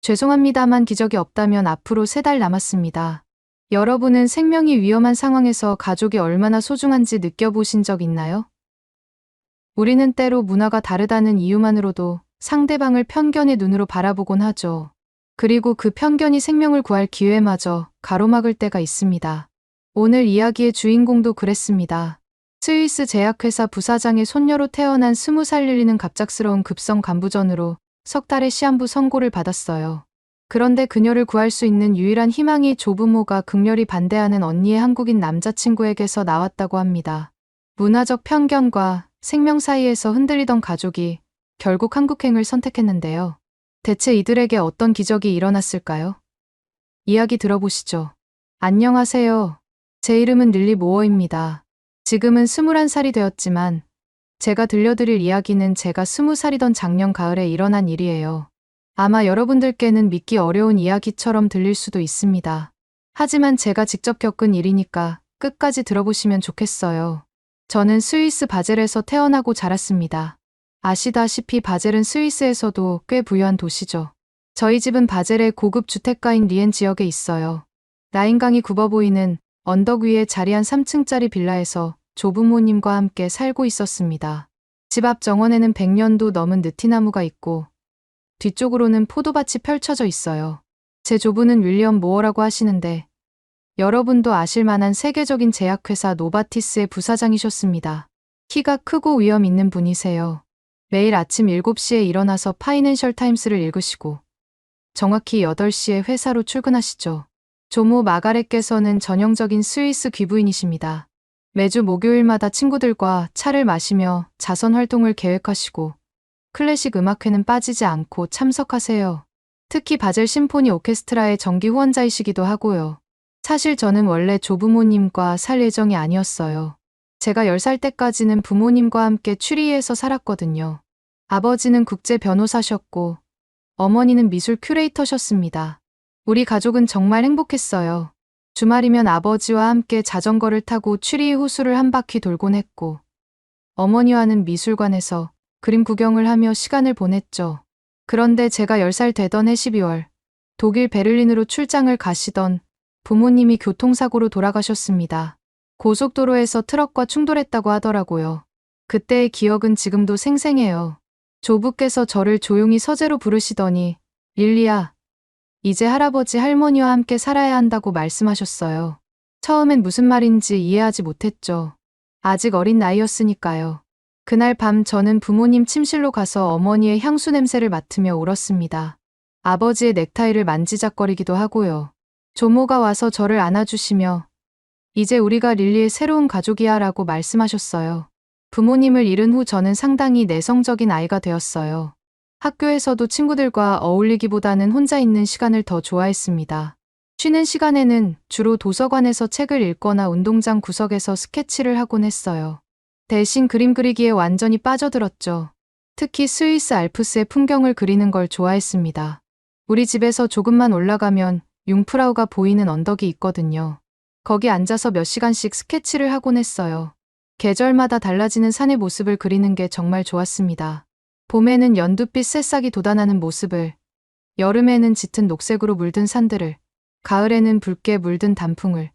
죄송합니다만 기적이 없다면 앞으로 3달 남았습니다. 여러분은 생명이 위험한 상황에서 가족이 얼마나 소중한지 느껴보신 적 있나요? 우리는 때로 문화가 다르다는 이유만으로도 상대방을 편견의 눈으로 바라보곤 하죠. 그리고 그 편견이 생명을 구할 기회마저 가로막을 때가 있습니다. 오늘 이야기의 주인공도 그랬습니다. 스위스 제약회사 부사장의 손녀로 태어난 20살 릴리는 갑작스러운 급성 간부전으로 석 달의 시한부 선고를 받았어요. 그런데 그녀를 구할 수 있는 유일한 희망이 조부모가 극렬히 반대하는 언니의 한국인 남자친구에게서 나왔다고 합니다. 문화적 편견과 생명 사이에서 흔들리던 가족이 결국 한국행을 선택했는데요. 대체 이들에게 어떤 기적이 일어났을까요? 이야기 들어보시죠. 안녕하세요. 제 이름은 릴리 모어입니다. 지금은 21살이 되었지만 제가 들려드릴 이야기는 제가 20살이던 작년 가을에 일어난 일이에요. 아마 여러분들께는 믿기 어려운 이야기처럼 들릴 수도 있습니다. 하지만 제가 직접 겪은 일이니까 끝까지 들어보시면 좋겠어요. 저는 스위스 바젤에서 태어나고 자랐습니다. 아시다시피 바젤은 스위스에서도 꽤 부유한 도시죠. 저희 집은 바젤의 고급 주택가인 리엔 지역에 있어요. 라인강이 굽어 보이는 언덕 위에 자리한 3층짜리 빌라에서 조부모님과 함께 살고 있었습니다. 집 앞 정원에는 100년도 넘은 느티나무가 있고 뒤쪽으로는 포도밭이 펼쳐져 있어요. 제 조부는 윌리엄 모어라고 하시는데 여러분도 아실 만한 세계적인 제약회사 노바티스의 부사장이셨습니다. 키가 크고 위험 있는 분이세요. 매일 아침 7시에 일어나서 파이낸셜 타임스를 읽으시고 정확히 8시에 회사로 출근하시죠. 조모 마가렛께서는 전형적인 스위스 귀부인이십니다. 매주 목요일마다 친구들과 차를 마시며 자선 활동을 계획하시고 클래식 음악회는 빠지지 않고 참석하세요. 특히 바젤 심포니 오케스트라의 정기 후원자이시기도 하고요. 사실 저는 원래 조부모님과 살 예정이 아니었어요. 제가 10살 때까지는 부모님과 함께 추리히에서 살았거든요. 아버지는 국제 변호사셨고 어머니는 미술 큐레이터셨습니다. 우리 가족은 정말 행복했어요. 주말이면 아버지와 함께 자전거를 타고 추리히 호수를 한 바퀴 돌곤 했고 어머니와는 미술관에서 그림 구경을 하며 시간을 보냈죠. 그런데 제가 10살 되던 해 12월 독일 베를린으로 출장을 가시던 부모님이 교통사고로 돌아가셨습니다. 고속도로에서 트럭과 충돌했다고 하더라고요. 그때의 기억은 지금도 생생해요. 조부께서 저를 조용히 서재로 부르시더니 릴리야, 이제 할아버지 할머니와 함께 살아야 한다고 말씀하셨어요. 처음엔 무슨 말인지 이해하지 못했죠. 아직 어린 나이였으니까요. 그날 밤 저는 부모님 침실로 가서 어머니의 향수 냄새를 맡으며 울었습니다. 아버지의 넥타이를 만지작거리기도 하고요. 조모가 와서 저를 안아주시며 이제 우리가 릴리의 새로운 가족이야 라고 말씀하셨어요. 부모님을 잃은 후 저는 상당히 내성적인 아이가 되었어요. 학교에서도 친구들과 어울리기보다는 혼자 있는 시간을 더 좋아했습니다. 쉬는 시간에는 주로 도서관에서 책을 읽거나 운동장 구석에서 스케치를 하곤 했어요. 대신 그림 그리기에 완전히 빠져들었죠. 특히 스위스 알프스의 풍경을 그리는 걸 좋아했습니다. 우리 집에서 조금만 올라가면 융프라우가 보이는 언덕이 있거든요. 거기 앉아서 몇 시간씩 스케치를 하곤 했어요. 계절마다 달라지는 산의 모습을 그리는 게 정말 좋았습니다. 봄에는 연두빛 새싹이 돋아나는 모습을, 여름에는 짙은 녹색으로 물든 산들을, 가을에는 붉게 물든 단풍을,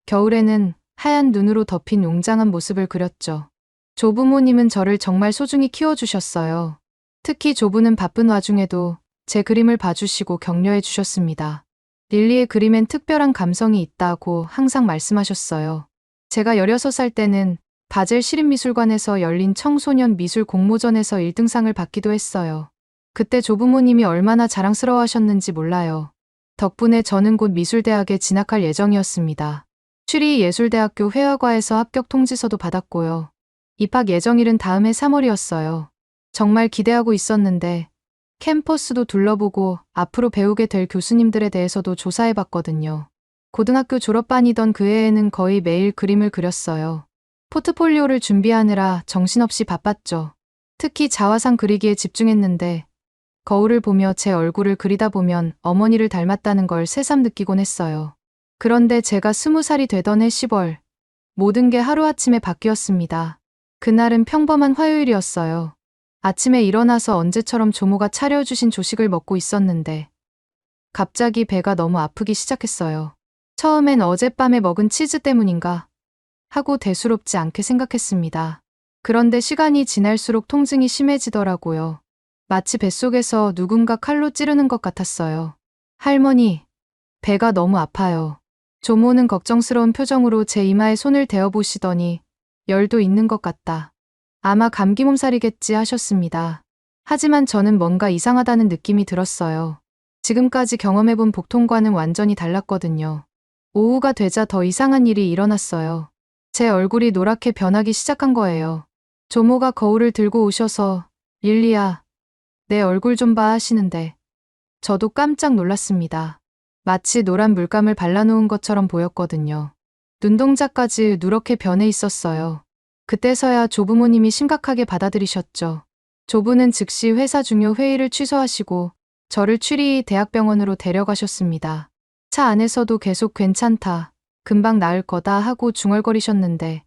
겨울에는 하얀 눈으로 덮인 웅장한 모습을 그렸죠. 조부모님은 저를 정말 소중히 키워주셨어요. 특히 조부는 바쁜 와중에도 제 그림을 봐주시고 격려해 주셨습니다. 릴리의 그림엔 특별한 감성이 있다고 항상 말씀하셨어요. 제가 16살 때는 바젤 시립미술관에서 열린 청소년 미술 공모전에서 1등상을 받기도 했어요. 그때 조부모님이 얼마나 자랑스러워하셨는지 몰라요. 덕분에 저는 곧 미술대학에 진학할 예정이었습니다. 추리히 예술대학교 회화과에서 합격 통지서도 받았고요. 입학 예정일은 다음 해 3월이었어요. 정말 기대하고 있었는데 캠퍼스도 둘러보고 앞으로 배우게 될 교수님들에 대해서도 조사해봤거든요. 고등학교 졸업반이던 그 해에는 거의 매일 그림을 그렸어요. 포트폴리오를 준비하느라 정신없이 바빴죠. 특히 자화상 그리기에 집중했는데 거울을 보며 제 얼굴을 그리다 보면 어머니를 닮았다는 걸 새삼 느끼곤 했어요. 그런데 제가 20살이 되던 해 10월 모든 게 하루아침에 바뀌었습니다. 그날은 평범한 화요일이었어요. 아침에 일어나서 언제처럼 조모가 차려주신 조식을 먹고 있었는데 갑자기 배가 너무 아프기 시작했어요. 처음엔 어젯밤에 먹은 치즈 때문인가 하고 대수롭지 않게 생각했습니다. 그런데 시간이 지날수록 통증이 심해지더라고요. 마치 뱃속에서 누군가 칼로 찌르는 것 같았어요. 할머니, 배가 너무 아파요. 조모는 걱정스러운 표정으로 제 이마에 손을 대어보시더니 열도 있는 것 같다. 아마 감기 몸살이겠지 하셨습니다. 하지만 저는 뭔가 이상하다는 느낌이 들었어요. 지금까지 경험해본 복통과는 완전히 달랐거든요. 오후가 되자 더 이상한 일이 일어났어요. 제 얼굴이 노랗게 변하기 시작한 거예요. 조모가 거울을 들고 오셔서 릴리야, 내 얼굴 좀 봐 하시는데 저도 깜짝 놀랐습니다. 마치 노란 물감을 발라놓은 것처럼 보였거든요. 눈동자까지 누렇게 변해 있었어요. 그때서야 조부모님이 심각하게 받아들이셨죠. 조부는 즉시 회사 중요 회의를 취소하시고 저를 취리 대학병원으로 데려가셨습니다. 차 안에서도 계속 괜찮다, 금방 나을 거다 하고 중얼거리셨는데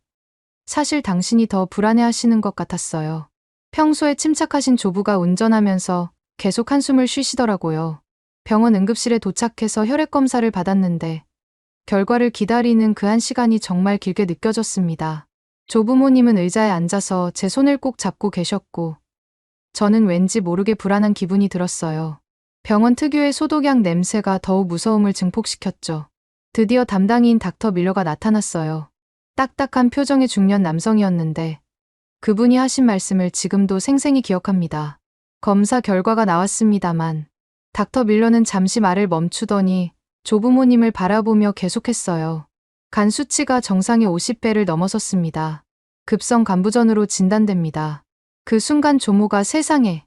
사실 당신이 더 불안해하시는 것 같았어요. 평소에 침착하신 조부가 운전하면서 계속 한숨을 쉬시더라고요. 병원 응급실에 도착해서 혈액 검사를 받았는데 결과를 기다리는 그 한 시간이 정말 길게 느껴졌습니다. 조부모님은 의자에 앉아서 제 손을 꼭 잡고 계셨고 저는 왠지 모르게 불안한 기분이 들었어요. 병원 특유의 소독약 냄새가 더욱 무서움을 증폭시켰죠. 드디어 담당인 닥터 밀러가 나타났어요. 딱딱한 표정의 중년 남성이었는데 그분이 하신 말씀을 지금도 생생히 기억합니다. 검사 결과가 나왔습니다만 닥터 밀러는 잠시 말을 멈추더니 조부모님을 바라보며 계속했어요. 간 수치가 정상의 50배를 넘어섰습니다. 급성 간부전으로 진단됩니다. 그 순간 조모가 세상에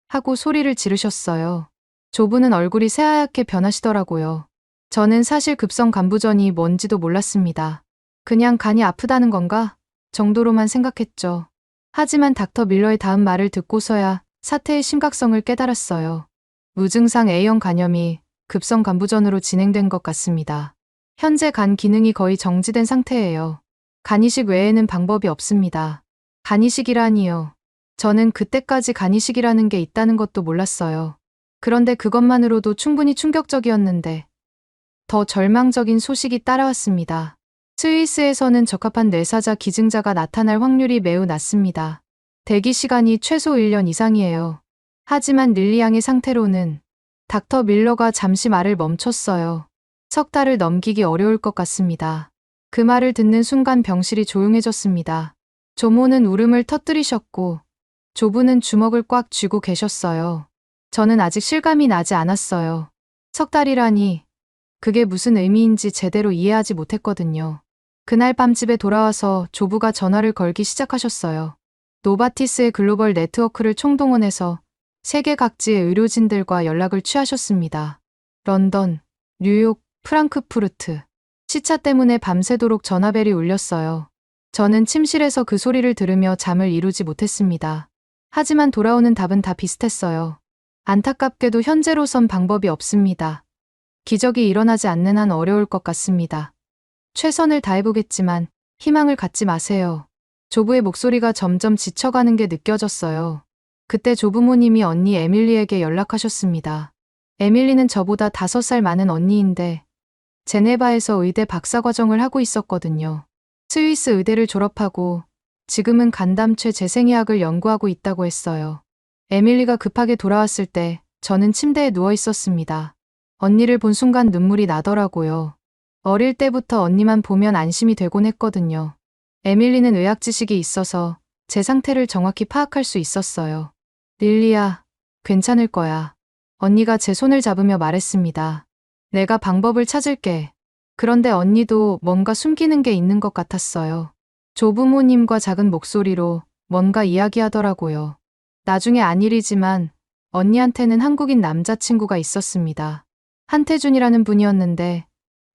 하고 소리를 지르셨어요. 조부는 얼굴이 새하얗게 변하시더라고요. 저는 사실 급성 간부전이 뭔지도 몰랐습니다. 그냥 간이 아프다는 건가 정도로만 생각했죠. 하지만 닥터 밀러의 다음 말을 듣고서야 사태의 심각성을 깨달았어요. 무증상 A형 간염이 급성 간부전으로 진행된 것 같습니다. 현재 간 기능이 거의 정지된 상태예요. 간이식 외에는 방법이 없습니다. 간이식이라니요. 저는 그때까지 간이식이라는 게 있다는 것도 몰랐어요. 그런데 그것만으로도 충분히 충격적이었는데 더 절망적인 소식이 따라왔습니다. 스위스에서는 적합한 뇌사자 기증자가 나타날 확률이 매우 낮습니다. 대기 시간이 최소 1년 이상이에요. 하지만 릴리 양의 상태로는 닥터 밀러가 잠시 말을 멈췄어요. 석 달을 넘기기 어려울 것 같습니다. 그 말을 듣는 순간 병실이 조용해졌습니다. 조모는 울음을 터뜨리셨고 조부는 주먹을 꽉 쥐고 계셨어요. 저는 아직 실감이 나지 않았어요. 석 달이라니 그게 무슨 의미인지 제대로 이해하지 못했거든요. 그날 밤 집에 돌아와서 조부가 전화를 걸기 시작하셨어요. 노바티스의 글로벌 네트워크를 총동원해서 세계 각지의 의료진들과 연락을 취하셨습니다. 런던, 뉴욕, 프랑크푸르트. 시차 때문에 밤새도록 전화벨이 울렸어요. 저는 침실에서 그 소리를 들으며 잠을 이루지 못했습니다. 하지만 돌아오는 답은 다 비슷했어요. 안타깝게도 현재로선 방법이 없습니다. 기적이 일어나지 않는 한 어려울 것 같습니다. 최선을 다해보겠지만 희망을 갖지 마세요. 조부의 목소리가 점점 지쳐가는 게 느껴졌어요. 그때 조부모님이 언니 에밀리에게 연락하셨습니다. 에밀리는 저보다 5살 많은 언니인데 제네바에서 의대 박사과정을 하고 있었거든요. 스위스 의대를 졸업하고 지금은 간담체 재생의학을 연구하고 있다고 했어요. 에밀리가 급하게 돌아왔을 때 저는 침대에 누워 있었습니다. 언니를 본 순간 눈물이 나더라고요. 어릴 때부터 언니만 보면 안심이 되곤 했거든요. 에밀리는 의학 지식이 있어서 제 상태를 정확히 파악할 수 있었어요. 릴리야, 괜찮을 거야. 언니가 제 손을 잡으며 말했습니다. 내가 방법을 찾을게. 그런데 언니도 뭔가 숨기는 게 있는 것 같았어요. 조부모님과 작은 목소리로 뭔가 이야기하더라고요. 나중에 안 일이지만 언니한테는 한국인 남자친구가 있었습니다. 한태준이라는 분이었는데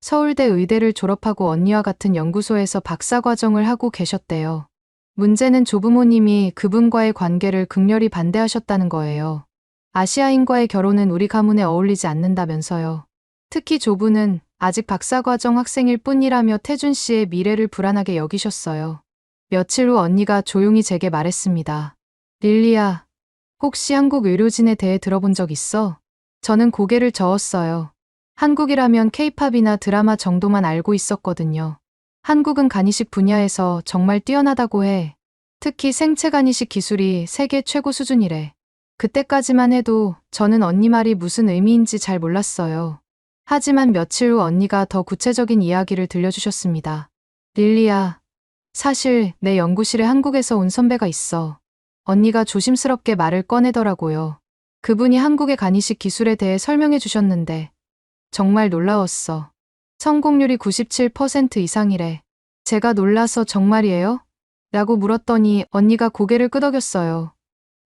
서울대 의대를 졸업하고 언니와 같은 연구소에서 박사과정을 하고 계셨대요. 문제는 조부모님이 그분과의 관계를 극렬히 반대하셨다는 거예요. 아시아인과의 결혼은 우리 가문에 어울리지 않는다면서요. 특히 조부는 아직 박사과정 학생일 뿐이라며 태준 씨의 미래를 불안하게 여기셨어요. 며칠 후 언니가 조용히 제게 말했습니다. 릴리야, 혹시 한국 의료진에 대해 들어본 적 있어? 저는 고개를 저었어요. 한국이라면 케이팝이나 드라마 정도만 알고 있었거든요. 한국은 간이식 분야에서 정말 뛰어나다고 해. 특히 생체 간이식 기술이 세계 최고 수준이래. 그때까지만 해도 저는 언니 말이 무슨 의미인지 잘 몰랐어요. 하지만 며칠 후 언니가 더 구체적인 이야기를 들려주셨습니다. 릴리야, 사실 내 연구실에 한국에서 온 선배가 있어. 언니가 조심스럽게 말을 꺼내더라고요. 그분이 한국의 간이식 기술에 대해 설명해 주셨는데 정말 놀라웠어. 성공률이 97% 이상이래. 제가 놀라서 정말이에요? 라고 물었더니 언니가 고개를 끄덕였어요.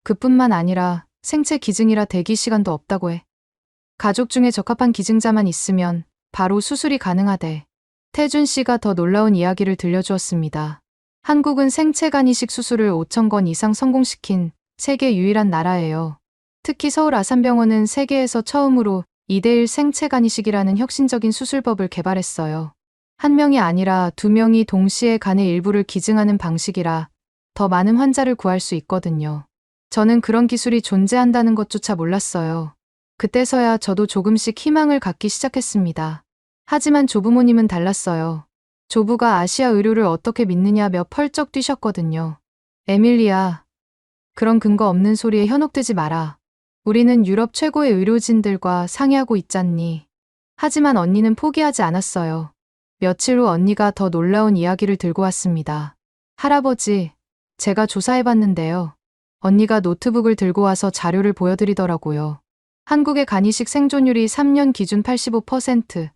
그뿐만 아니라 생체 기증이라 대기 시간도 없다고 해. 가족 중에 적합한 기증자만 있으면 바로 수술이 가능하대. 태준 씨가 더 놀라운 이야기를 들려주었습니다. 한국은 생체 간이식 수술을 5,000건 이상 성공시킨 세계 유일한 나라예요. 특히 서울 아산병원은 세계에서 처음으로 2:1 생체 간이식이라는 혁신적인 수술법을 개발했어요. 한 명이 아니라 2명이 동시에 간의 일부를 기증하는 방식이라 더 많은 환자를 구할 수 있거든요. 저는 그런 기술이 존재한다는 것조차 몰랐어요. 그때서야 저도 조금씩 희망을 갖기 시작했습니다. 하지만 조부모님은 달랐어요. 조부가 아시아 의료를 어떻게 믿느냐며 펄쩍 뛰셨거든요. 에밀리야, 그런 근거 없는 소리에 현혹되지 마라. 우리는 유럽 최고의 의료진들과 상의하고 있잖니. 하지만 언니는 포기하지 않았어요. 며칠 후 언니가 더 놀라운 이야기를 들고 왔습니다. 할아버지, 제가 조사해봤는데요. 언니가 노트북을 들고 와서 자료를 보여드리더라고요. 한국의 간이식 생존율이 3년 기준 85%,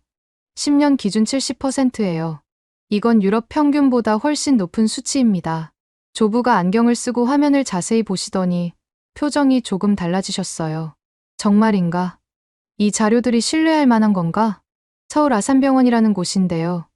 10년 기준 70%예요. 이건 유럽 평균보다 훨씬 높은 수치입니다. 조부가 안경을 쓰고 화면을 자세히 보시더니 표정이 조금 달라지셨어요. 정말인가? 이 자료들이 신뢰할 만한 건가? 서울 아산병원이라는 곳인데요.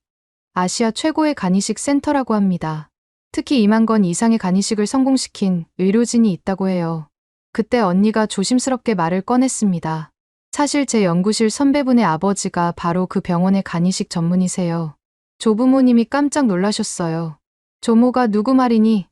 아시아 최고의 간이식 센터라고 합니다. 특히 2만 건 이상의 간이식을 성공시킨 의료진이 있다고 해요. 그때 언니가 조심스럽게 말을 꺼냈습니다. 사실 제 연구실 선배분의 아버지가 바로 그 병원의 간이식 전문이세요. 조부모님이 깜짝 놀라셨어요. 조모가 누구 말이니?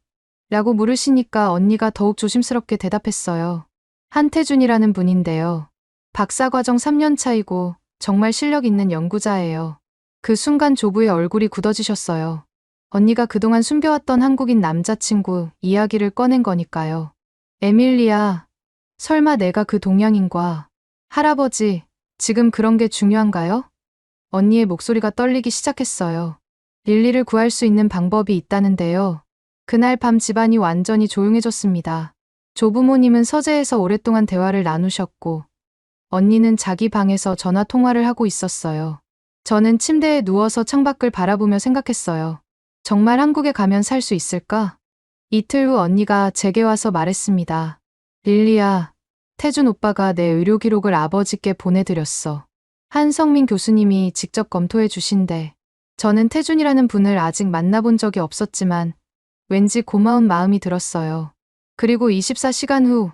라고 물으시니까 언니가 더욱 조심스럽게 대답했어요. 한태준이라는 분인데요. 박사과정 3년 차이고 정말 실력 있는 연구자예요. 그 순간 조부의 얼굴이 굳어지셨어요. 언니가 그동안 숨겨왔던 한국인 남자친구 이야기를 꺼낸 거니까요. 에밀리야, 설마 내가 그 동양인과 할아버지, 지금 그런 게 중요한가요? 언니의 목소리가 떨리기 시작했어요. 릴리를 구할 수 있는 방법이 있다는데요. 그날 밤 집안이 완전히 조용해졌습니다. 조부모님은 서재에서 오랫동안 대화를 나누셨고 언니는 자기 방에서 전화 통화를 하고 있었어요. 저는 침대에 누워서 창밖을 바라보며 생각했어요. 정말 한국에 가면 살 수 있을까? 이틀 후 언니가 제게 와서 말했습니다. 릴리야, 태준 오빠가 내 의료 기록을 아버지께 보내드렸어. 한성민 교수님이 직접 검토해 주신대. 저는 태준이라는 분을 아직 만나본 적이 없었지만 왠지 고마운 마음이 들었어요. 그리고 24시간 후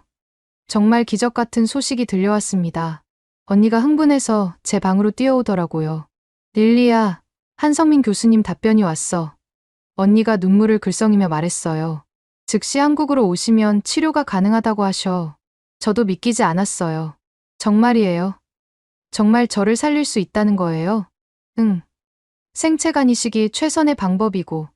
정말 기적 같은 소식이 들려왔습니다. 언니가 흥분해서 제 방으로 뛰어오더라고요. 릴리야, 한성민 교수님 답변이 왔어. 언니가 눈물을 글썽이며 말했어요. 즉시 한국으로 오시면 치료가 가능하다고 하셔. 저도 믿기지 않았어요. 정말이에요? 정말 저를 살릴 수 있다는 거예요? 응. 생체 간이식이 최선의 방법이고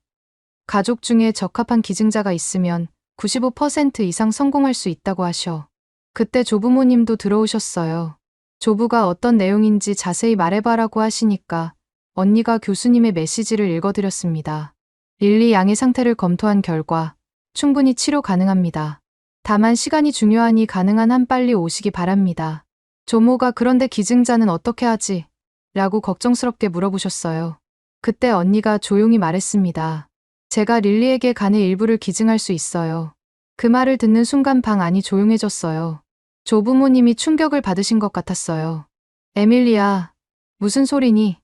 가족 중에 적합한 기증자가 있으면 95% 이상 성공할 수 있다고 하셔. 그때 조부모님도 들어오셨어요. 조부가 어떤 내용인지 자세히 말해봐라고 하시니까 언니가 교수님의 메시지를 읽어드렸습니다. 릴리 양의 상태를 검토한 결과 충분히 치료 가능합니다. 다만 시간이 중요하니 가능한 한 빨리 오시기 바랍니다. 조모가 그런데 기증자는 어떻게 하지? 라고 걱정스럽게 물어보셨어요. 그때 언니가 조용히 말했습니다. 제가 릴리에게 간의 일부를 기증할 수 있어요. 그 말을 듣는 순간 방 안이 조용해졌어요. 조부모님이 충격을 받으신 것 같았어요. 에밀리야, 무슨 소리니?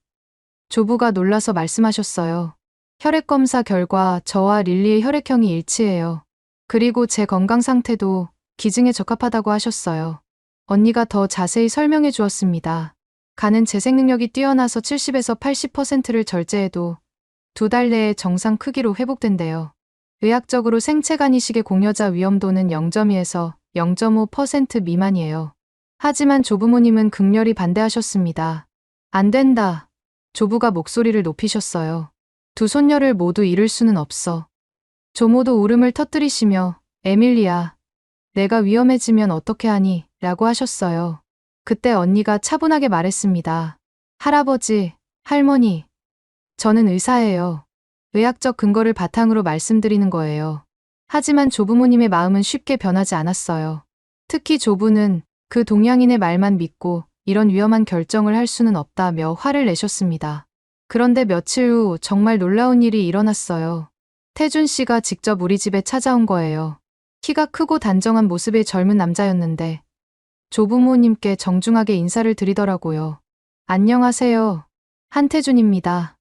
조부가 놀라서 말씀하셨어요. 혈액검사 결과 저와 릴리의 혈액형이 일치해요. 그리고 제 건강 상태도 기증에 적합하다고 하셨어요. 언니가 더 자세히 설명해 주었습니다. 간은 재생 능력이 뛰어나서 70에서 80%를 절제해도 2달 내에 정상 크기로 회복된대요. 의학적으로 생체 간이식의 공여자 위험도는 0.2에서 0.5% 미만이에요. 하지만 조부모님은 극렬히 반대하셨습니다. 안 된다. 조부가 목소리를 높이셨어요. 두 손녀를 모두 잃을 수는 없어. 조모도 울음을 터뜨리시며 에밀리야, 내가 위험해지면 어떻게 하니? 라고 하셨어요. 그때 언니가 차분하게 말했습니다. 할아버지, 할머니, 저는 의사예요. 의학적 근거를 바탕으로 말씀드리는 거예요. 하지만 조부모님의 마음은 쉽게 변하지 않았어요. 특히 조부는 그 동양인의 말만 믿고 이런 위험한 결정을 할 수는 없다며 화를 내셨습니다. 그런데 며칠 후 정말 놀라운 일이 일어났어요. 태준 씨가 직접 우리 집에 찾아온 거예요. 키가 크고 단정한 모습의 젊은 남자였는데 조부모님께 정중하게 인사를 드리더라고요. 안녕하세요. 한태준입니다.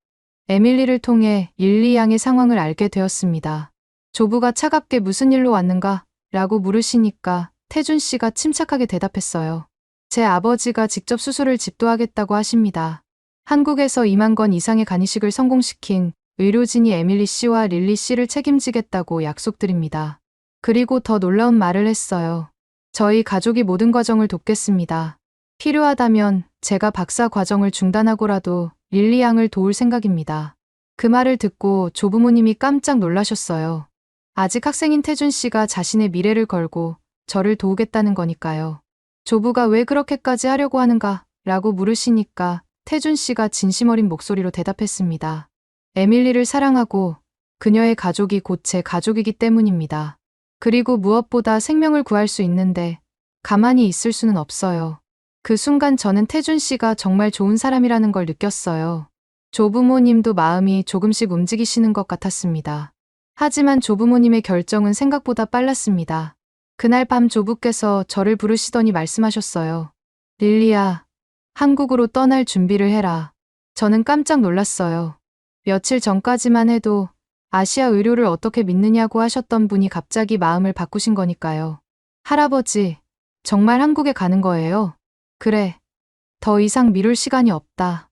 에밀리를 통해 릴리 양의 상황을 알게 되었습니다. 조부가 차갑게 무슨 일로 왔는가? 라고 물으시니까 태준 씨가 침착하게 대답했어요. 제 아버지가 직접 수술을 집도하겠다고 하십니다. 한국에서 2만 건 이상의 간이식을 성공시킨 의료진이 에밀리 씨와 릴리 씨를 책임지겠다고 약속드립니다. 그리고 더 놀라운 말을 했어요. 저희 가족이 모든 과정을 돕겠습니다. 필요하다면 제가 박사 과정을 중단하고라도 릴리 양을 도울 생각입니다. 그 말을 듣고 조부모님이 깜짝 놀라셨어요. 아직 학생인 태준 씨가 자신의 미래를 걸고 저를 도우겠다는 거니까요. 조부가 왜 그렇게까지 하려고 하는가? 라고 물으시니까 태준 씨가 진심 어린 목소리로 대답했습니다. 에밀리를 사랑하고 그녀의 가족이 곧 제 가족이기 때문입니다. 그리고 무엇보다 생명을 구할 수 있는데 가만히 있을 수는 없어요. 그 순간 저는 태준 씨가 정말 좋은 사람이라는 걸 느꼈어요. 조부모님도 마음이 조금씩 움직이시는 것 같았습니다. 하지만 조부모님의 결정은 생각보다 빨랐습니다. 그날 밤 조부께서 저를 부르시더니 말씀하셨어요. 릴리야, 한국으로 떠날 준비를 해라. 저는 깜짝 놀랐어요. 며칠 전까지만 해도 아시아 의료를 어떻게 믿느냐고 하셨던 분이 갑자기 마음을 바꾸신 거니까요. 할아버지, 정말 한국에 가는 거예요? 그래. 더 이상 미룰 시간이 없다.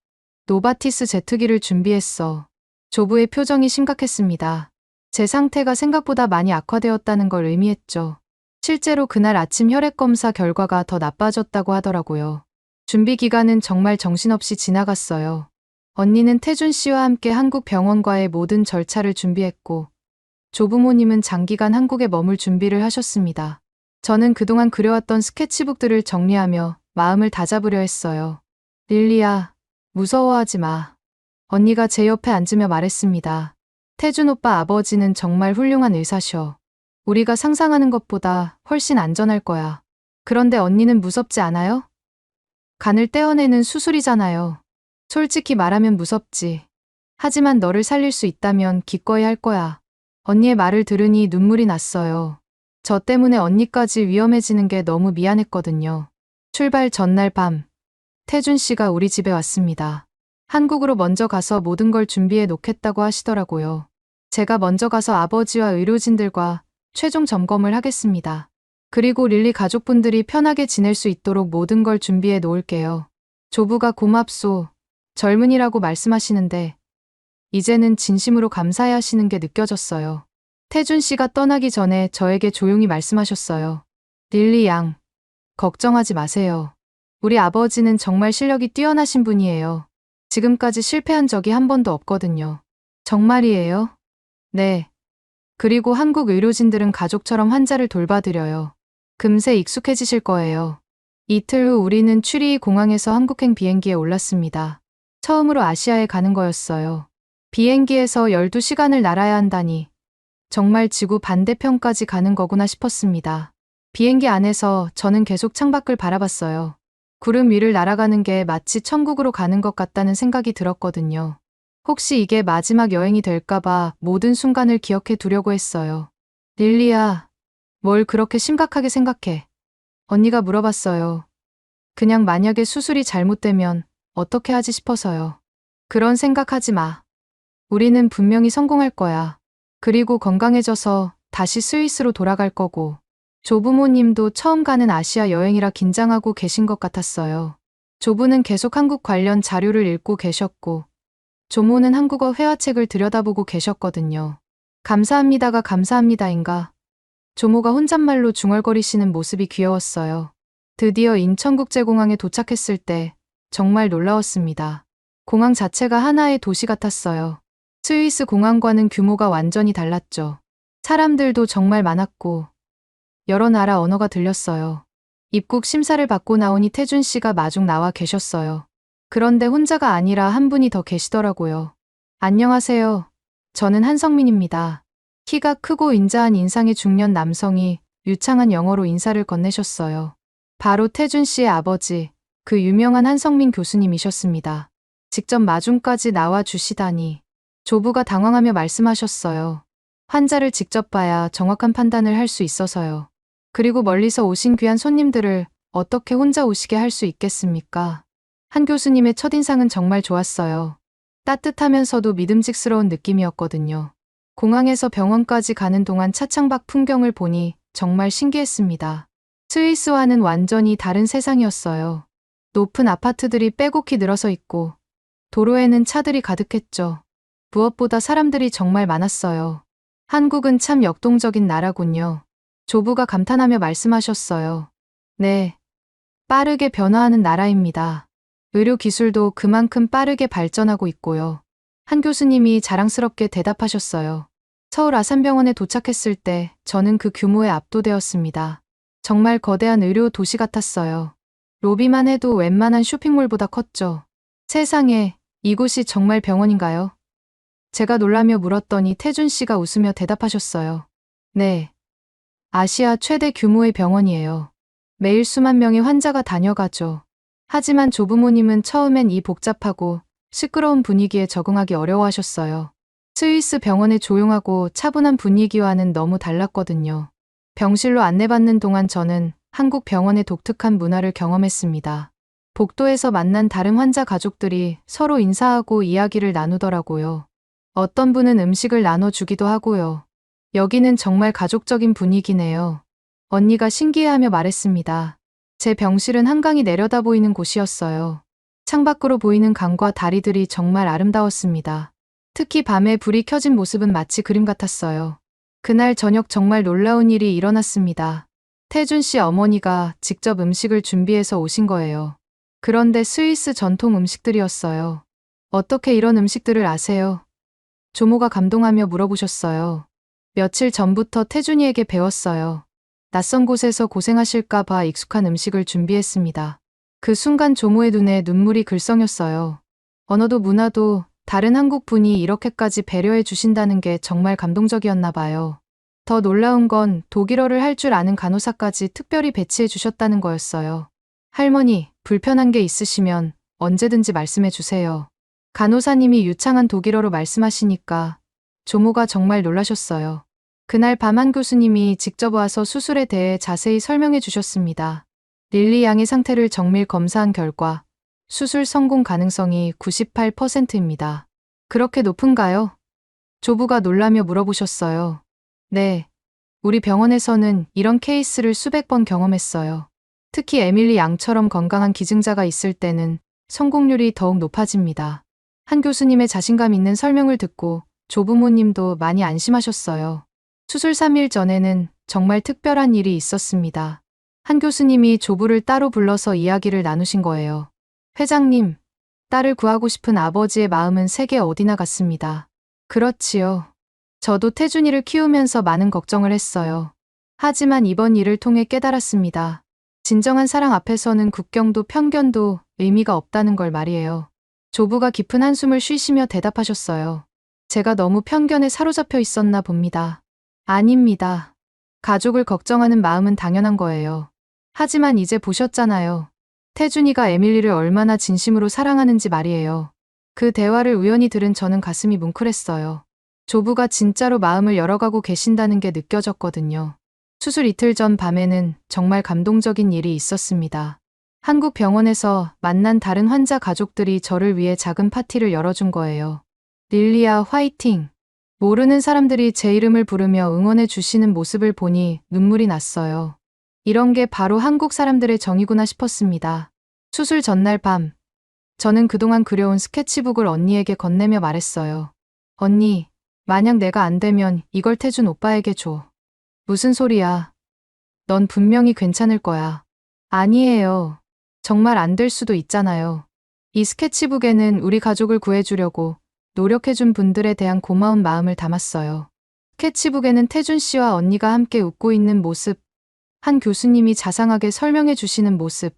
노바티스 제트기를 준비했어. 조부의 표정이 심각했습니다. 제 상태가 생각보다 많이 악화되었다는 걸 의미했죠. 실제로 그날 아침 혈액검사 결과가 더 나빠졌다고 하더라고요. 준비 기간은 정말 정신없이 지나갔어요. 언니는 태준 씨와 함께 한국 병원과의 모든 절차를 준비했고, 조부모님은 장기간 한국에 머물 준비를 하셨습니다. 저는 그동안 그려왔던 스케치북들을 정리하며 마음을 다잡으려 했어요. 릴리야, 무서워하지 마. 언니가 제 옆에 앉으며 말했습니다. 태준 오빠 아버지는 정말 훌륭한 의사셔. 우리가 상상하는 것보다 훨씬 안전할 거야. 그런데 언니는 무섭지 않아요? 간을 떼어내는 수술이잖아요. 솔직히 말하면 무섭지. 하지만 너를 살릴 수 있다면 기꺼이 할 거야. 언니의 말을 들으니 눈물이 났어요. 저 때문에 언니까지 위험해지는 게 너무 미안했거든요. 출발 전날 밤, 태준 씨가 우리 집에 왔습니다. 한국으로 먼저 가서 모든 걸 준비해 놓겠다고 하시더라고요. 제가 먼저 가서 아버지와 의료진들과 최종 점검을 하겠습니다. 그리고 릴리 가족분들이 편하게 지낼 수 있도록 모든 걸 준비해 놓을게요. 조부가 고맙소. 젊은이라고 말씀하시는데 이제는 진심으로 감사해 하시는 게 느껴졌어요. 태준 씨가 떠나기 전에 저에게 조용히 말씀하셨어요. 릴리 양, 걱정하지 마세요. 우리 아버지는 정말 실력이 뛰어나신 분이에요. 지금까지 실패한 적이 한 번도 없거든요. 정말이에요? 네. 그리고 한국 의료진들은 가족처럼 환자를 돌봐드려요. 금세 익숙해지실 거예요. 이틀 후 우리는 추리히 공항에서 한국행 비행기에 올랐습니다. 처음으로 아시아에 가는 거였어요. 비행기에서 12시간을 날아야 한다니 정말 지구 반대편까지 가는 거구나 싶었습니다. 비행기 안에서 저는 계속 창밖을 바라봤어요. 구름 위를 날아가는 게 마치 천국으로 가는 것 같다는 생각이 들었거든요. 혹시 이게 마지막 여행이 될까봐 모든 순간을 기억해 두려고 했어요. 릴리야, 뭘 그렇게 심각하게 생각해? 언니가 물어봤어요. 그냥 만약에 수술이 잘못되면 어떻게 하지 싶어서요. 그런 생각하지 마. 우리는 분명히 성공할 거야. 그리고 건강해져서 다시 스위스로 돌아갈 거고. 조부모님도 처음 가는 아시아 여행이라 긴장하고 계신 것 같았어요. 조부는 계속 한국 관련 자료를 읽고 계셨고, 조모는 한국어 회화책을 들여다보고 계셨거든요. 감사합니다가 감사합니다인가. 조모가 혼잣말로 중얼거리시는 모습이 귀여웠어요. 드디어 인천국제공항에 도착했을 때 정말 놀라웠습니다. 공항 자체가 하나의 도시 같았어요. 스위스 공항과는 규모가 완전히 달랐죠. 사람들도 정말 많았고 여러 나라 언어가 들렸어요. 입국 심사를 받고 나오니 태준 씨가 마중 나와 계셨어요. 그런데 혼자가 아니라 한 분이 더 계시더라고요. 안녕하세요. 저는 한성민입니다. 키가 크고 인자한 인상의 중년 남성이 유창한 영어로 인사를 건네셨어요. 바로 태준 씨의 아버지, 그 유명한 한성민 교수님이셨습니다. 직접 마중까지 나와 주시다니. 조부가 당황하며 말씀하셨어요. 환자를 직접 봐야 정확한 판단을 할 수 있어서요. 그리고 멀리서 오신 귀한 손님들을 어떻게 혼자 오시게 할 수 있겠습니까? 한 교수님의 첫인상은 정말 좋았어요. 따뜻하면서도 믿음직스러운 느낌이었거든요. 공항에서 병원까지 가는 동안 차창 밖 풍경을 보니 정말 신기했습니다. 스위스와는 완전히 다른 세상이었어요. 높은 아파트들이 빼곡히 늘어서 있고 도로에는 차들이 가득했죠. 무엇보다 사람들이 정말 많았어요. 한국은 참 역동적인 나라군요. 조부가 감탄하며 말씀하셨어요. 네, 빠르게 변화하는 나라입니다. 의료 기술도 그만큼 빠르게 발전하고 있고요. 한 교수님이 자랑스럽게 대답하셨어요. 서울 아산병원에 도착했을 때 저는 그 규모에 압도되었습니다. 정말 거대한 의료 도시 같았어요. 로비만 해도 웬만한 쇼핑몰보다 컸죠. 세상에, 이곳이 정말 병원인가요? 제가 놀라며 물었더니 태준 씨가 웃으며 대답하셨어요. 네, 아시아 최대 규모의 병원이에요. 매일 수만 명의 환자가 다녀가죠. 하지만 조부모님은 처음엔 이 복잡하고 시끄러운 분위기에 적응하기 어려워하셨어요. 스위스 병원의 조용하고 차분한 분위기와는 너무 달랐거든요. 병실로 안내받는 동안 저는 한국 병원의 독특한 문화를 경험했습니다. 복도에서 만난 다른 환자 가족들이 서로 인사하고 이야기를 나누더라고요. 어떤 분은 음식을 나눠주기도 하고요. 여기는 정말 가족적인 분위기네요. 언니가 신기해하며 말했습니다. 제 병실은 한강이 내려다 보이는 곳이었어요. 창밖으로 보이는 강과 다리들이 정말 아름다웠습니다. 특히 밤에 불이 켜진 모습은 마치 그림 같았어요. 그날 저녁 정말 놀라운 일이 일어났습니다. 태준 씨 어머니가 직접 음식을 준비해서 오신 거예요. 그런데 스위스 전통 음식들이었어요. 어떻게 이런 음식들을 아세요? 조모가 감동하며 물어보셨어요. 며칠 전부터 태준이에게 배웠어요. 낯선 곳에서 고생하실까 봐 익숙한 음식을 준비했습니다. 그 순간 조모의 눈에 눈물이 글썽였어요. 언어도 문화도 다른 한국 분이 이렇게까지 배려해 주신다는 게 정말 감동적이었나 봐요. 더 놀라운 건 독일어를 할 줄 아는 간호사까지 특별히 배치해 주셨다는 거였어요. 할머니, 불편한 게 있으시면 언제든지 말씀해 주세요. 간호사님이 유창한 독일어로 말씀하시니까 조모가 정말 놀라셨어요. 그날 밤 한 교수님이 직접 와서 수술에 대해 자세히 설명해 주셨습니다. 릴리 양의 상태를 정밀 검사한 결과 수술 성공 가능성이 98%입니다. 그렇게 높은가요? 조부가 놀라며 물어보셨어요. 네, 우리 병원에서는 이런 케이스를 수백 번 경험했어요. 특히 에밀리 양처럼 건강한 기증자가 있을 때는 성공률이 더욱 높아집니다. 한 교수님의 자신감 있는 설명을 듣고 조부모님도 많이 안심하셨어요. 수술 3일 전에는 정말 특별한 일이 있었습니다. 한 교수님이 조부를 따로 불러서 이야기를 나누신 거예요. 회장님, 딸을 구하고 싶은 아버지의 마음은 세계 어디나 같습니다. 그렇지요. 저도 태준이를 키우면서 많은 걱정을 했어요. 하지만 이번 일을 통해 깨달았습니다. 진정한 사랑 앞에서는 국경도 편견도 의미가 없다는 걸 말이에요. 조부가 깊은 한숨을 쉬시며 대답하셨어요. 제가 너무 편견에 사로잡혀 있었나 봅니다. 아닙니다. 가족을 걱정하는 마음은 당연한 거예요. 하지만 이제 보셨잖아요. 태준이가 에밀리를 얼마나 진심으로 사랑하는지 말이에요. 그 대화를 우연히 들은 저는 가슴이 뭉클했어요. 조부가 진짜로 마음을 열어가고 계신다는 게 느껴졌거든요. 수술 이틀 전 밤에는 정말 감동적인 일이 있었습니다. 한국 병원에서 만난 다른 환자 가족들이 저를 위해 작은 파티를 열어준 거예요. 릴리야 화이팅! 모르는 사람들이 제 이름을 부르며 응원해 주시는 모습을 보니 눈물이 났어요. 이런 게 바로 한국 사람들의 정이구나 싶었습니다. 수술 전날 밤, 저는 그동안 그려온 스케치북을 언니에게 건네며 말했어요. 언니, 만약 내가 안 되면 이걸 태준 오빠에게 줘. 무슨 소리야. 넌 분명히 괜찮을 거야. 아니에요. 정말 안 될 수도 있잖아요. 이 스케치북에는 우리 가족을 구해주려고 노력해준 분들에 대한 고마운 마음을 담았어요. 스케치북에는 태준 씨와 언니가 함께 웃고 있는 모습, 한 교수님이 자상하게 설명해 주시는 모습,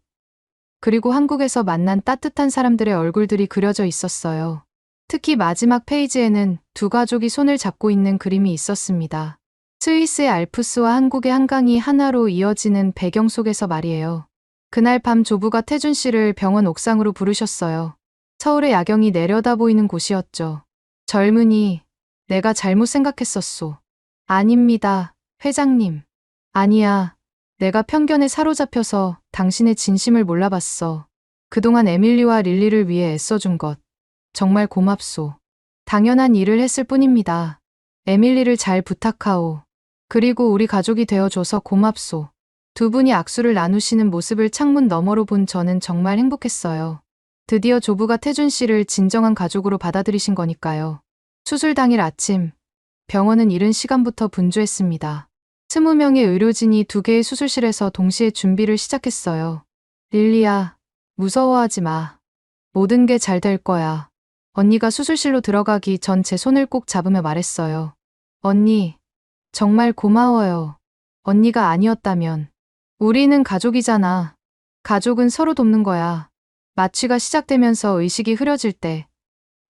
그리고 한국에서 만난 따뜻한 사람들의 얼굴들이 그려져 있었어요. 특히 마지막 페이지에는 두 가족이 손을 잡고 있는 그림이 있었습니다. 스위스의 알프스와 한국의 한강이 하나로 이어지는 배경 속에서 말이에요. 그날 밤 조부가 태준 씨를 병원 옥상으로 부르셨어요. 서울의 야경이 내려다 보이는 곳이었죠. 젊은이, 내가 잘못 생각했었소. 아닙니다, 회장님. 아니야, 내가 편견에 사로잡혀서 당신의 진심을 몰라봤어. 그동안 에밀리와 릴리를 위해 애써준 것. 정말 고맙소. 당연한 일을 했을 뿐입니다. 에밀리를 잘 부탁하오. 그리고 우리 가족이 되어줘서 고맙소. 두 분이 악수를 나누시는 모습을 창문 너머로 본 저는 정말 행복했어요. 드디어 조부가 태준 씨를 진정한 가족으로 받아들이신 거니까요. 수술 당일 아침, 병원은 이른 시간부터 분주했습니다. 20명의 의료진이 두 개의 수술실에서 동시에 준비를 시작했어요. 릴리야, 무서워하지 마. 모든 게 잘 될 거야. 언니가 수술실로 들어가기 전 제 손을 꼭 잡으며 말했어요. 언니, 정말 고마워요. 언니가 아니었다면. 우리는 가족이잖아. 가족은 서로 돕는 거야. 마취가 시작되면서 의식이 흐려질 때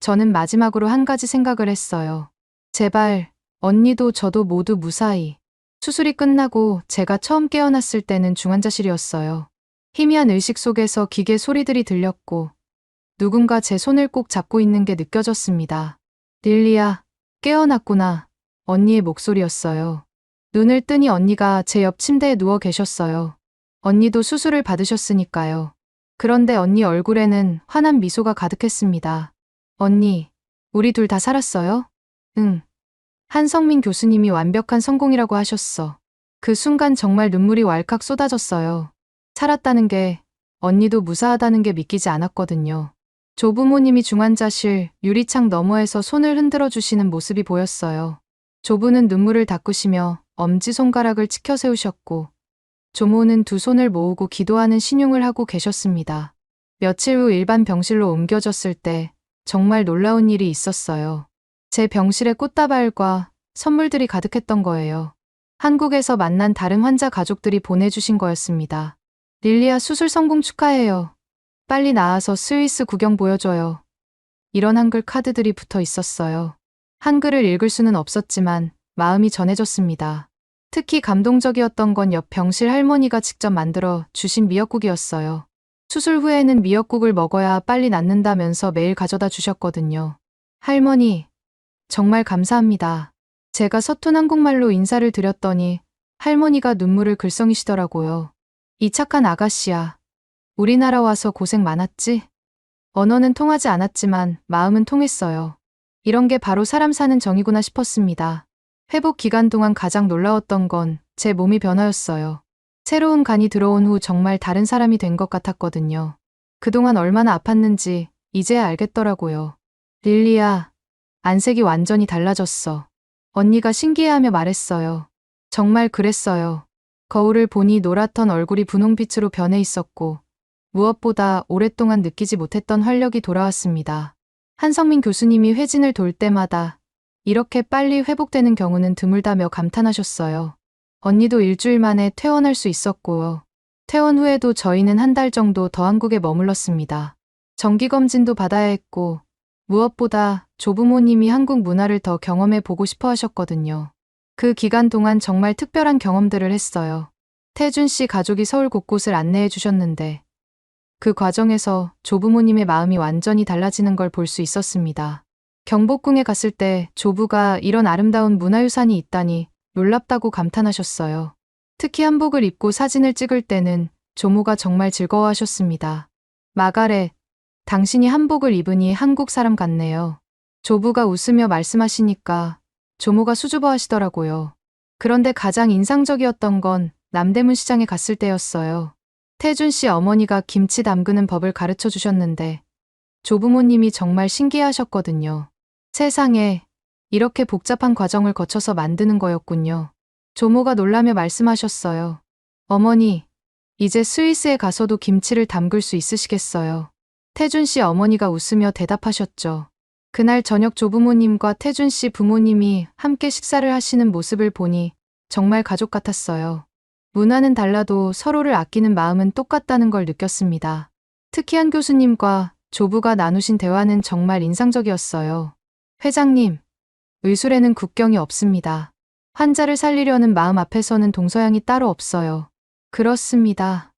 저는 마지막으로 한 가지 생각을 했어요. 제발 언니도 저도 모두 무사히. 수술이 끝나고 제가 처음 깨어났을 때는 중환자실이었어요. 희미한 의식 속에서 기계 소리들이 들렸고 누군가 제 손을 꼭 잡고 있는 게 느껴졌습니다. 릴리야, 깨어났구나. 언니의 목소리였어요. 눈을 뜨니 언니가 제 옆 침대에 누워 계셨어요. 언니도 수술을 받으셨으니까요. 그런데 언니 얼굴에는 환한 미소가 가득했습니다. 언니, 우리 둘 다 살았어요? 응. 한성민 교수님이 완벽한 성공이라고 하셨어. 그 순간 정말 눈물이 왈칵 쏟아졌어요. 살았다는 게, 언니도 무사하다는 게 믿기지 않았거든요. 조부모님이 중환자실 유리창 너머에서 손을 흔들어 주시는 모습이 보였어요. 조부는 눈물을 닦으시며 엄지손가락을 치켜 세우셨고 조모는 두 손을 모으고 기도하는 신용을 하고 계셨습니다. 며칠 후 일반 병실로 옮겨졌을 때 정말 놀라운 일이 있었어요. 제 병실에 꽃다발과 선물들이 가득했던 거예요. 한국에서 만난 다른 환자 가족들이 보내주신 거였습니다. 릴리아 수술 성공 축하해요. 빨리 나와서 스위스 구경 보여줘요. 이런 한글 카드들이 붙어 있었어요. 한글을 읽을 수는 없었지만 마음이 전해졌습니다. 특히 감동적이었던 건 옆 병실 할머니가 직접 만들어 주신 미역국이었어요. 수술 후에는 미역국을 먹어야 빨리 낫는다면서 매일 가져다 주셨거든요. 할머니, 정말 감사합니다. 제가 서툰 한국말로 인사를 드렸더니 할머니가 눈물을 글썽이시더라고요. 이 착한 아가씨야. 우리나라 와서 고생 많았지? 언어는 통하지 않았지만 마음은 통했어요. 이런 게 바로 사람 사는 정이구나 싶었습니다. 회복 기간 동안 가장 놀라웠던 건 제 몸이 변화였어요. 새로운 간이 들어온 후 정말 다른 사람이 된 것 같았거든요. 그동안 얼마나 아팠는지 이제야 알겠더라고요. 릴리야, 안색이 완전히 달라졌어. 언니가 신기해하며 말했어요. 정말 그랬어요. 거울을 보니 노랗던 얼굴이 분홍빛으로 변해 있었고 무엇보다 오랫동안 느끼지 못했던 활력이 돌아왔습니다. 한성민 교수님이 회진을 돌 때마다 이렇게 빨리 회복되는 경우는 드물다며 감탄하셨어요. 언니도 일주일 만에 퇴원할 수 있었고요. 퇴원 후에도 저희는 한 달 정도 더 한국에 머물렀습니다. 정기검진도 받아야 했고 무엇보다 조부모님이 한국 문화를 더 경험해 보고 싶어 하셨거든요. 그 기간 동안 정말 특별한 경험들을 했어요. 태준 씨 가족이 서울 곳곳을 안내해 주셨는데 그 과정에서 조부모님의 마음이 완전히 달라지는 걸 볼 수 있었습니다. 경복궁에 갔을 때 조부가 이런 아름다운 문화유산이 있다니 놀랍다고 감탄하셨어요. 특히 한복을 입고 사진을 찍을 때는 조모가 정말 즐거워하셨습니다. 마가렛, 당신이 한복을 입으니 한국 사람 같네요. 조부가 웃으며 말씀하시니까 조모가 수줍어 하시더라고요. 그런데 가장 인상적이었던 건 남대문 시장에 갔을 때였어요. 태준 씨 어머니가 김치 담그는 법을 가르쳐 주셨는데 조부모님이 정말 신기해하셨거든요. 세상에 이렇게 복잡한 과정을 거쳐서 만드는 거였군요. 조모가 놀라며 말씀하셨어요. 어머니, 이제 스위스에 가서도 김치를 담글 수 있으시겠어요. 태준 씨 어머니가 웃으며 대답하셨죠. 그날 저녁 조부모님과 태준 씨 부모님이 함께 식사를 하시는 모습을 보니 정말 가족 같았어요. 문화는 달라도 서로를 아끼는 마음은 똑같다는 걸 느꼈습니다. 특히 한 교수님과 조부가 나누신 대화는 정말 인상적이었어요. 회장님, 의술에는 국경이 없습니다. 환자를 살리려는 마음 앞에서는 동서양이 따로 없어요. 그렇습니다.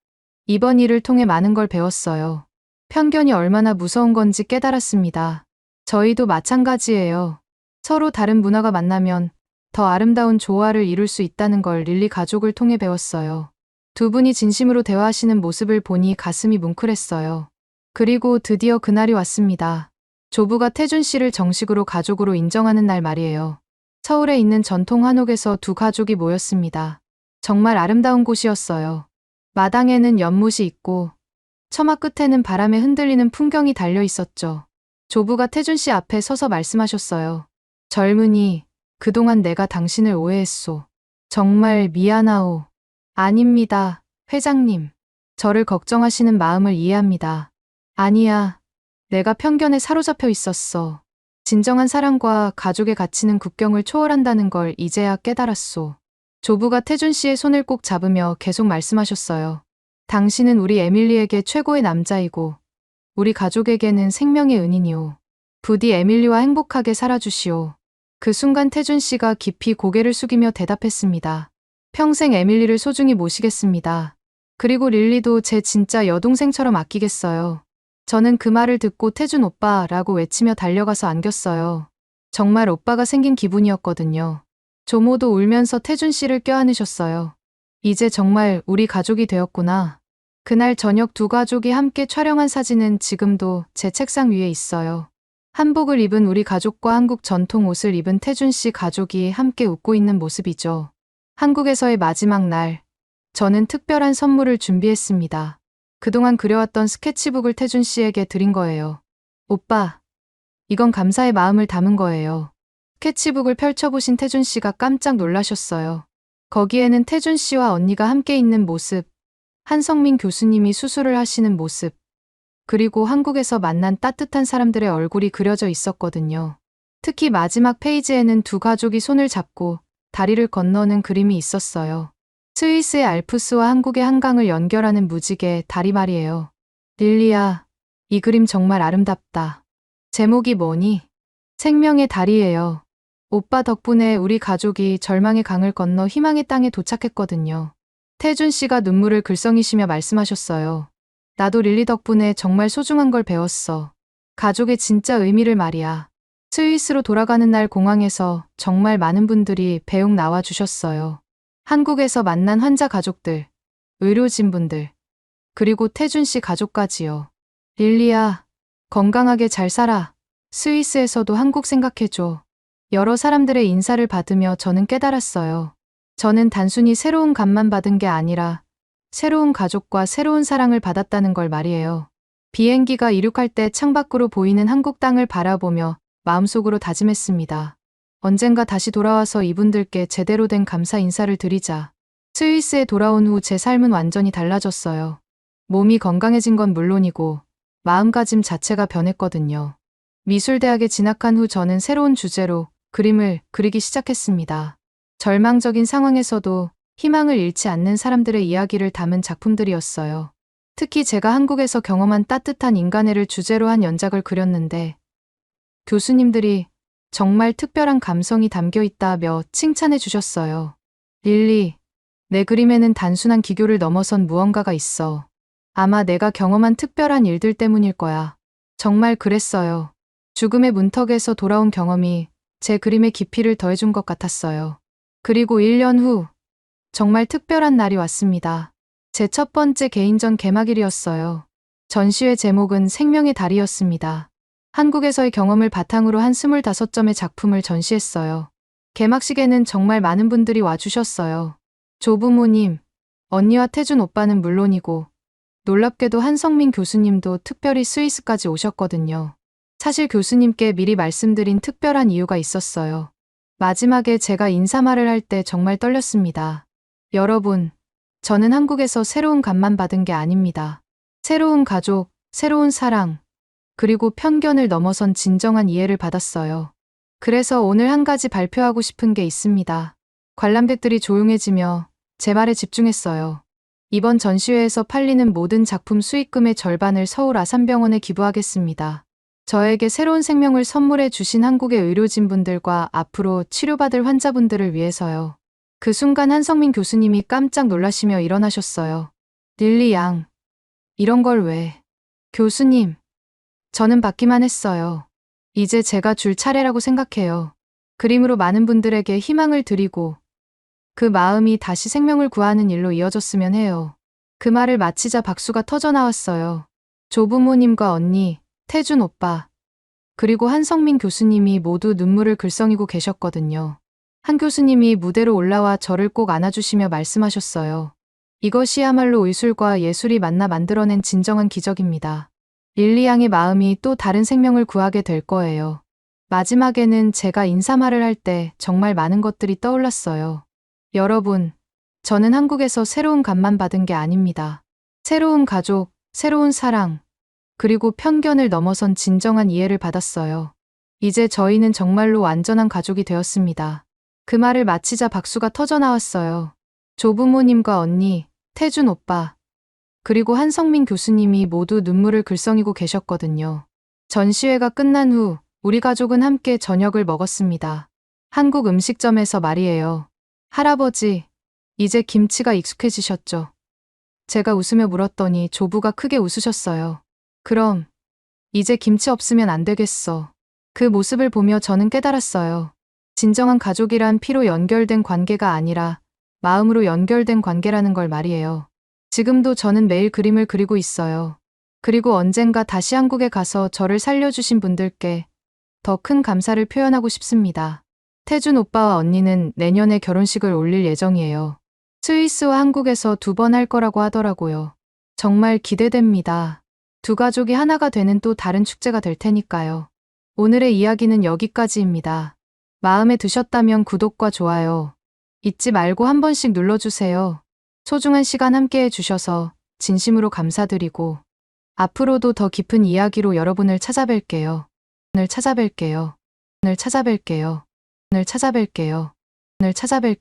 이번 일을 통해 많은 걸 배웠어요. 편견이 얼마나 무서운 건지 깨달았습니다. 저희도 마찬가지예요. 서로 다른 문화가 만나면 더 아름다운 조화를 이룰 수 있다는 걸 릴리 가족을 통해 배웠어요. 두 분이 진심으로 대화하시는 모습을 보니 가슴이 뭉클했어요. 그리고 드디어 그날이 왔습니다. 조부가 태준 씨를 정식으로 가족으로 인정하는 날 말이에요. 서울에 있는 전통 한옥에서 두 가족이 모였습니다. 정말 아름다운 곳이었어요. 마당에는 연못이 있고 처마 끝에는 바람에 흔들리는 풍경이 달려 있었죠. 조부가 태준 씨 앞에 서서 말씀하셨어요. 젊은이, 그동안 내가 당신을 오해했소. 정말 미안하오. 아닙니다, 회장님. 저를 걱정하시는 마음을 이해합니다. 아니야, 내가 편견에 사로잡혀 있었어. 진정한 사랑과 가족의 가치는 국경을 초월한다는 걸 이제야 깨달았소. 조부가 태준 씨의 손을 꼭 잡으며 계속 말씀하셨어요. 당신은 우리 에밀리에게 최고의 남자이고 우리 가족에게는 생명의 은인이오. 부디 에밀리와 행복하게 살아주시오. 그 순간 태준 씨가 깊이 고개를 숙이며 대답했습니다. 평생 에밀리를 소중히 모시겠습니다. 그리고 릴리도 제 진짜 여동생처럼 아끼겠어요. 저는 그 말을 듣고 태준 오빠라고 외치며 달려가서 안겼어요. 정말 오빠가 생긴 기분이었거든요. 조모도 울면서 태준 씨를 껴안으셨어요. 이제 정말 우리 가족이 되었구나. 그날 저녁 두 가족이 함께 촬영한 사진은 지금도 제 책상 위에 있어요. 한복을 입은 우리 가족과 한국 전통 옷을 입은 태준 씨 가족이 함께 웃고 있는 모습이죠. 한국에서의 마지막 날, 저는 특별한 선물을 준비했습니다. 그동안 그려왔던 스케치북을 태준 씨에게 드린 거예요. 오빠, 이건 감사의 마음을 담은 거예요. 스케치북을 펼쳐보신 태준 씨가 깜짝 놀라셨어요. 거기에는 태준 씨와 언니가 함께 있는 모습, 한성민 교수님이 수술을 하시는 모습, 그리고 한국에서 만난 따뜻한 사람들의 얼굴이 그려져 있었거든요. 특히 마지막 페이지에는 두 가족이 손을 잡고 다리를 건너는 그림이 있었어요. 스위스의 알프스와 한국의 한강을 연결하는 무지개 다리 말이에요. 릴리야, 이 그림 정말 아름답다. 제목이 뭐니? 생명의 다리예요. 오빠 덕분에 우리 가족이 절망의 강을 건너 희망의 땅에 도착했거든요. 태준 씨가 눈물을 글썽이시며 말씀하셨어요. 나도 릴리 덕분에 정말 소중한 걸 배웠어. 가족의 진짜 의미를 말이야. 스위스로 돌아가는 날 공항에서 정말 많은 분들이 배웅 나와주셨어요. 한국에서 만난 환자 가족들, 의료진분들, 그리고 태준 씨 가족까지요. 릴리야, 건강하게 잘 살아. 스위스에서도 한국 생각해줘. 여러 사람들의 인사를 받으며 저는 깨달았어요. 저는 단순히 새로운 값만 받은 게 아니라 새로운 가족과 새로운 사랑을 받았다는 걸 말이에요. 비행기가 이륙할 때 창밖으로 보이는 한국 땅을 바라보며 마음속으로 다짐했습니다. 언젠가 다시 돌아와서 이분들께 제대로 된 감사 인사를 드리자. 스위스에 돌아온 후 제 삶은 완전히 달라졌어요. 몸이 건강해진 건 물론이고 마음가짐 자체가 변했거든요. 미술대학에 진학한 후 저는 새로운 주제로 그림을 그리기 시작했습니다. 절망적인 상황에서도 희망을 잃지 않는 사람들의 이야기를 담은 작품들이었어요. 특히 제가 한국에서 경험한 따뜻한 인간애를 주제로 한 연작을 그렸는데 교수님들이 정말 특별한 감성이 담겨 있다며 칭찬해 주셨어요. 릴리, 내 그림에는 단순한 기교를 넘어선 무언가가 있어. 아마 내가 경험한 특별한 일들 때문일 거야. 정말 그랬어요. 죽음의 문턱에서 돌아온 경험이 제 그림의 깊이를 더해준 것 같았어요. 그리고 1년 후 정말 특별한 날이 왔습니다. 제 첫 번째 개인전 개막일이었어요. 전시회 제목은 생명의 달이었습니다. 한국에서의 경험을 바탕으로 한 25점의 작품을 전시했어요. 개막식에는 정말 많은 분들이 와주셨어요. 조부모님, 언니와 태준 오빠는 물론이고 놀랍게도 한성민 교수님도 특별히 스위스까지 오셨거든요. 사실 교수님께 미리 말씀드린 특별한 이유가 있었어요. 마지막에 제가 인사말을 할 때 정말 떨렸습니다. 여러분, 저는 한국에서 새로운 값만 받은 게 아닙니다. 새로운 가족, 새로운 사랑, 그리고 편견을 넘어선 진정한 이해를 받았어요. 그래서 오늘 한 가지 발표하고 싶은 게 있습니다. 관람객들이 조용해지며 제 말에 집중했어요. 이번 전시회에서 팔리는 모든 작품 수익금의 절반을 서울 아산병원에 기부하겠습니다. 저에게 새로운 생명을 선물해 주신 한국의 의료진분들과 앞으로 치료받을 환자분들을 위해서요. 그 순간 한성민 교수님이 깜짝 놀라시며 일어나셨어요. 릴리 양, 이런 걸 왜? 교수님, 저는 받기만 했어요. 이제 제가 줄 차례라고 생각해요. 그림으로 많은 분들에게 희망을 드리고 그 마음이 다시 생명을 구하는 일로 이어졌으면 해요. 그 말을 마치자 박수가 터져 나왔어요. 조부모님과 언니, 태준 오빠, 그리고 한성민 교수님이 모두 눈물을 글썽이고 계셨거든요. 한 교수님이 무대로 올라와 저를 꼭 안아주시며 말씀하셨어요. 이것이야말로 의술과 예술이 만나 만들어낸 진정한 기적입니다. 릴리 양의 마음이 또 다른 생명을 구하게 될 거예요. 마지막에는 제가 인사말을 할 때 정말 많은 것들이 떠올랐어요. 여러분, 저는 한국에서 새로운 감만 받은 게 아닙니다. 새로운 가족, 새로운 사랑, 그리고 편견을 넘어선 진정한 이해를 받았어요. 이제 저희는 정말로 완전한 가족이 되었습니다. 그 말을 마치자 박수가 터져 나왔어요. 조부모님과 언니, 태준 오빠, 그리고 한성민 교수님이 모두 눈물을 글썽이고 계셨거든요. 전시회가 끝난 후 우리 가족은 함께 저녁을 먹었습니다. 한국 음식점에서 말이에요. 할아버지, 이제 김치가 익숙해지셨죠? 제가 웃으며 물었더니 조부가 크게 웃으셨어요. 그럼, 이제 김치 없으면 안 되겠어. 그 모습을 보며 저는 깨달았어요. 진정한 가족이란 피로 연결된 관계가 아니라 마음으로 연결된 관계라는 걸 말이에요. 지금도 저는 매일 그림을 그리고 있어요. 그리고 언젠가 다시 한국에 가서 저를 살려주신 분들께 더 큰 감사를 표현하고 싶습니다. 태준 오빠와 언니는 내년에 결혼식을 올릴 예정이에요. 스위스와 한국에서 2번 할 거라고 하더라고요. 정말 기대됩니다. 두 가족이 하나가 되는 또 다른 축제가 될 테니까요. 오늘의 이야기는 여기까지입니다. 마음에 드셨다면 구독과 좋아요 잊지 말고 한 번씩 눌러주세요. 소중한 시간 함께 해주셔서 진심으로 감사드리고 앞으로도 더 깊은 이야기로 여러분을 찾아뵐게요. 오늘 찾아뵐게요. 오늘 찾아뵐게요. 오늘 찾아뵐게요. 오늘 찾아뵐게요.